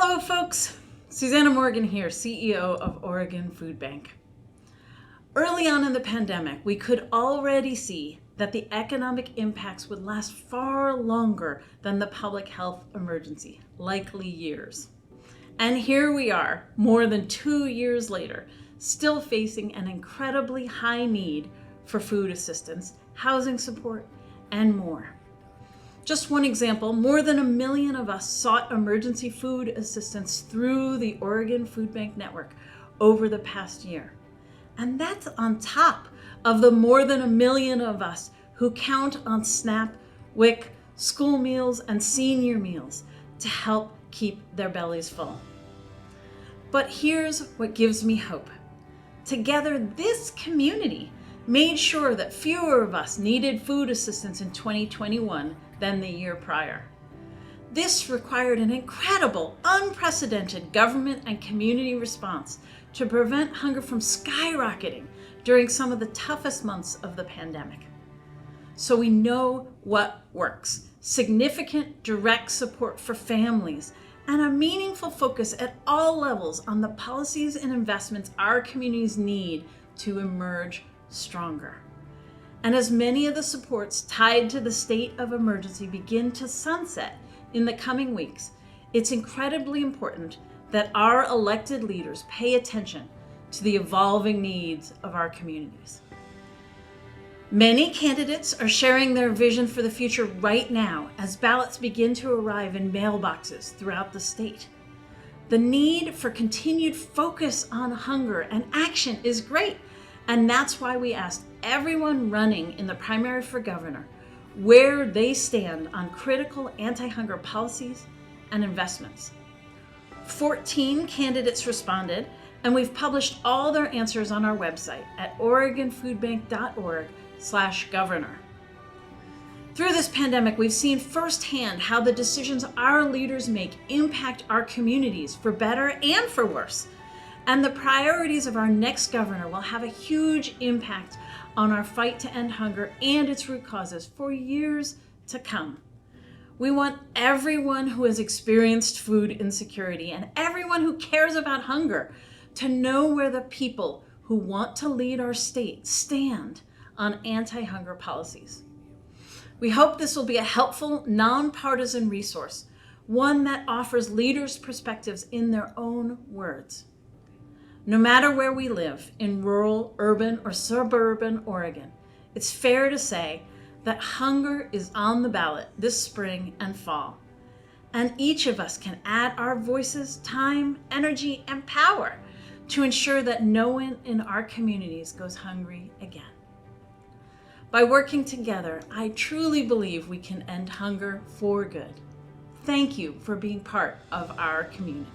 Hello folks, Susanna Morgan here, CEO of Oregon Food Bank. Early on in the pandemic, we could already see that the economic impacts would last far longer than the public health emergency, likely years. And here we are, more than 2 years later, still facing an incredibly high need for food assistance, housing support, and more. Just one example, more than 1 million of us sought emergency food assistance through the Oregon Food Bank network over the past year. And that's on top of the more than 1 million of us who count on SNAP, WIC, school meals, and senior meals to help keep their bellies full. But here's what gives me hope. Together, this community made sure that fewer of us needed food assistance in 2021 than the year prior. This required an incredible, unprecedented government and community response to prevent hunger from skyrocketing during some of the toughest months of the pandemic. So we know what works: significant direct support for families and a meaningful focus at all levels on the policies and investments our communities need to emerge stronger. And as many of the supports tied to the state of emergency begin to sunset in the coming weeks, it's incredibly important that our elected leaders pay attention to the evolving needs of our communities. Many candidates are sharing their vision for the future right now as ballots begin to arrive in mailboxes throughout the state. The need for continued focus on hunger and action is great, and that's why we asked everyone running in the primary for governor where they stand on critical anti-hunger policies and investments. 14 candidates responded, and we've published all their answers on our website at oregonfoodbank.org/governor. Through this pandemic, we've seen firsthand how the decisions our leaders make impact our communities for better and for worse. And the priorities of our next governor will have a huge impact on our fight to end hunger and its root causes for years to come. We want everyone who has experienced food insecurity and everyone who cares about hunger to know where the people who want to lead our state stand on anti-hunger policies. We hope this will be a helpful, non-partisan resource, one that offers leaders' perspectives in their own words. No matter where we live, in rural, urban, or suburban Oregon, it's fair to say that hunger is on the ballot this spring and fall. And each of us can add our voices, time, energy, and power to ensure that no one in our communities goes hungry again. By working together, I truly believe we can end hunger for good. Thank you for being part of our community.